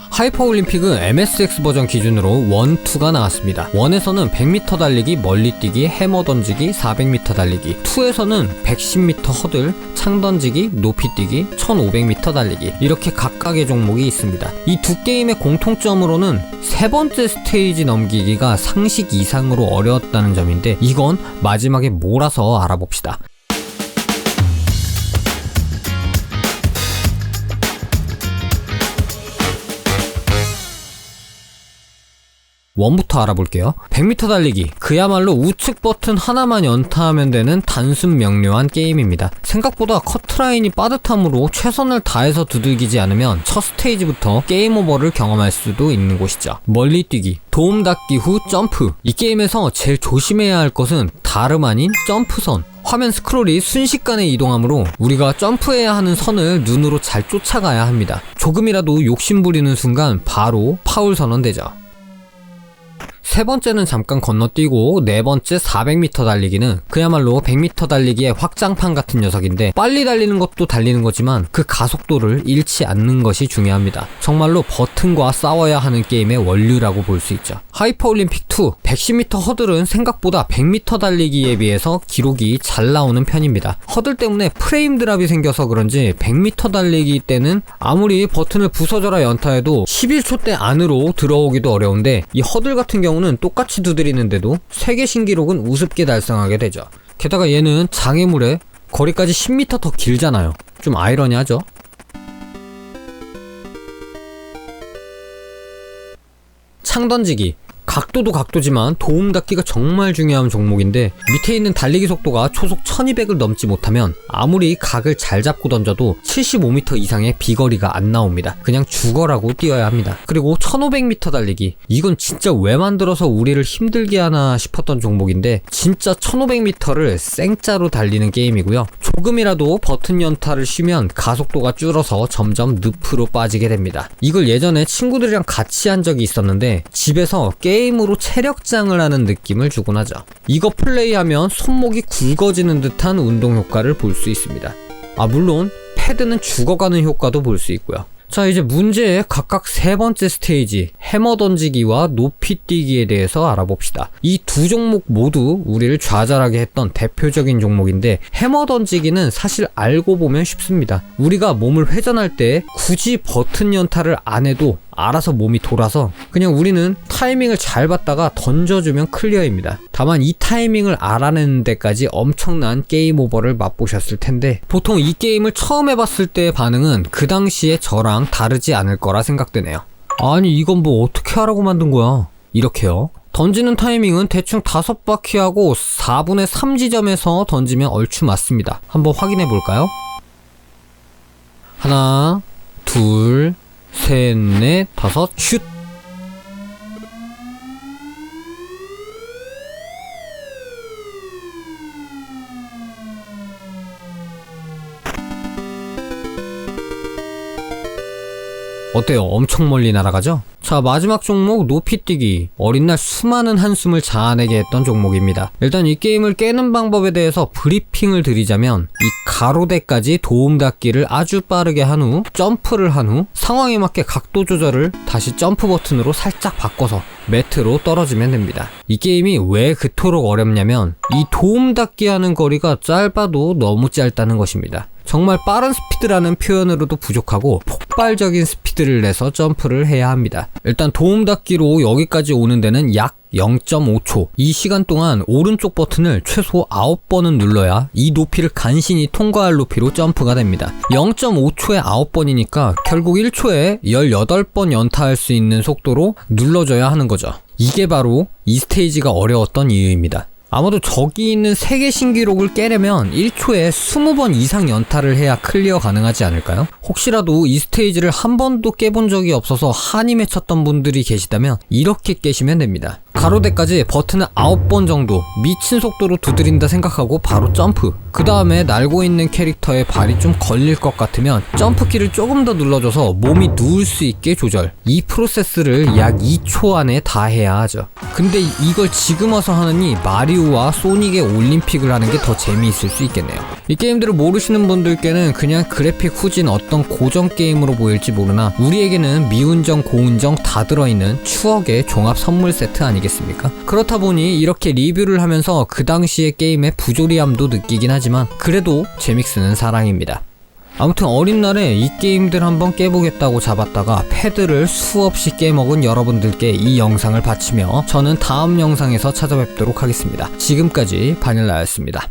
하이퍼올림픽은 MSX 버전 기준으로 1, 2가 나왔습니다. 1에서는 100m 달리기, 멀리뛰기, 해머 던지기, 400m 달리기, 2에서는 110m 허들, 창 던지기, 높이뛰기, 1500m 달리기, 이렇게 각각의 종목이 있습니다. 이 두 게임의 공통점으로는 세 번째 스테이지 넘기기가 상식 이상으로 어려웠다는 점인데, 이건 마지막에 몰아서 알아봅시다. 원부터 알아볼게요. 100m 달리기, 그야말로 우측 버튼 하나만 연타하면 되는 단순 명료한 게임입니다. 생각보다 커트라인이 빠듯함으로 최선을 다해서 두들기지 않으면 첫 스테이지부터 게임 오버를 경험할 수도 있는 곳이죠. 멀리뛰기, 도움 닫기 후 점프. 이 게임에서 제일 조심해야 할 것은 다름 아닌 점프선. 화면 스크롤이 순식간에 이동하므로 우리가 점프해야 하는 선을 눈으로 잘 쫓아가야 합니다. 조금이라도 욕심부리는 순간 바로 파울 선언되죠. 세 번째는 잠깐 건너뛰고, 네 번째 400m 달리기는 그야말로 100m 달리기의 확장판 같은 녀석인데, 빨리 달리는 것도 달리는 거지만 그 가속도를 잃지 않는 것이 중요합니다. 정말로 버튼과 싸워야 하는 게임의 원류라고 볼 수 있죠. 하이퍼올림픽 2, 110m 허들은 생각보다 100m 달리기에 비해서 기록이 잘 나오는 편입니다. 허들 때문에 프레임 드랍이 생겨서 그런지 100m 달리기 때는 아무리 버튼을 부서져라 연타해도 11초 대 안으로 들어오기도 어려운데, 이 허들 같은 경우는 똑같이 두드리는데도 세계 신기록은 우습게 달성하게 되죠. 게다가 얘는 장애물에 거리까지 10m 더 길잖아요. 좀 아이러니하죠? 창 던지기, 각도도 각도지만 도움 닫기가 정말 중요한 종목인데, 밑에 있는 달리기 속도가 초속 1200을 넘지 못하면 아무리 각을 잘 잡고 던져도 75m 이상의 비거리가 안 나옵니다. 그냥 죽어라고 뛰어야 합니다. 그리고 1500m 달리기, 이건 진짜 왜 만들어서 우리를 힘들게 하나 싶었던 종목인데, 진짜 1500m를 생짜로 달리는 게임이고요. 조금이라도 버튼 연타를 쉬면 가속도가 줄어서 점점 늪으로 빠지게 됩니다. 이걸 예전에 친구들이랑 같이 한 적이 있었는데, 집에서 게임으로 체력장을 하는 느낌을 주곤 하죠. 이거 플레이하면 손목이 굵어지는 듯한 운동 효과를 볼 수 있습니다. 물론 패드는 죽어가는 효과도 볼 수 있고요. 자, 이제 문제의 각각 세 번째 스테이지, 해머 던지기와 높이뛰기에 대해서 알아봅시다. 이 두 종목 모두 우리를 좌절하게 했던 대표적인 종목인데, 해머 던지기는 사실 알고 보면 쉽습니다. 우리가 몸을 회전할 때 굳이 버튼 연타를 안 해도 알아서 몸이 돌아서 그냥 우리는 타이밍을 잘 봤다가 던져주면 클리어입니다. 다만 이 타이밍을 알아내는 데까지 엄청난 게임 오버를 맛보셨을 텐데, 보통 이 게임을 처음 해봤을 때의 반응은 그 당시에 저랑 다르지 않을 거라 생각되네요. 아니 이건 뭐 어떻게 하라고 만든 거야? 이렇게요. 던지는 타이밍은 대충 5바퀴 하고 4분의 3 지점에서 던지면 얼추 맞습니다. 한번 확인해 볼까요? 하나, 둘, 셋, 넷, 다섯, 슛! 어때요? 엄청 멀리 날아가죠? 자, 마지막 종목 높이뛰기. 어린 날 수많은 한숨을 자아내게 했던 종목입니다. 일단 이 게임을 깨는 방법에 대해서 브리핑을 드리자면, 이 가로대까지 도움 닫기를 아주 빠르게 한 후 점프를 한 후 상황에 맞게 각도 조절을 다시 점프 버튼으로 살짝 바꿔서 매트로 떨어지면 됩니다. 이 게임이 왜 그토록 어렵냐면, 이 도움 닫기 하는 거리가 짧아도 너무 짧다는 것입니다. 정말 빠른 스피드라는 표현으로도 부족하고 폭발적인 스피드를 내서 점프를 해야 합니다. 일단 도움 닫기로 여기까지 오는 데는 약 0.5초. 이 시간 동안 오른쪽 버튼을 최소 9번은 눌러야 이 높이를 간신히 통과할 높이로 점프가 됩니다. 0.5초에 9번이니까 결국 1초에 18번 연타할 수 있는 속도로 눌러줘야 하는 거죠. 이게 바로 이 스테이지가 어려웠던 이유입니다. 아마도 저기 있는 세계 신기록을 깨려면 1초에 20번 이상 연타를 해야 클리어 가능하지 않을까요? 혹시라도 이 스테이지를 한 번도 깨본 적이 없어서 한이 맺혔던 분들이 계시다면 이렇게 깨시면 됩니다. 가로대까지 버튼을 9번 정도 미친 속도로 두드린다 생각하고 바로 점프. 그 다음에 날고 있는 캐릭터의 발이 좀 걸릴 것 같으면 점프키를 조금 더 눌러줘서 몸이 누울 수 있게 조절. 이 프로세스를 약 2초 안에 다 해야 하죠. 근데 이걸 지금 와서 하느니 마리오와 소닉의 올림픽을 하는 게 더 재미있을 수 있겠네요. 이 게임들을 모르시는 분들께는 그냥 그래픽 후진 어떤 고전 게임으로 보일지 모르나 우리에게는 미운정 고운정 다 들어있는 추억의 종합 선물 세트 아니겠습니까? 그렇다 보니 이렇게 리뷰를 하면서 그 당시의 게임의 부조리함도 느끼긴 하지만 그래도 제믹스는 사랑입니다. 아무튼 어린 날에 이 게임들 한번 깨보겠다고 잡았다가 패드를 수없이 깨먹은 여러분들께 이 영상을 바치며 저는 다음 영상에서 찾아뵙도록 하겠습니다. 지금까지 바닐라였습니다.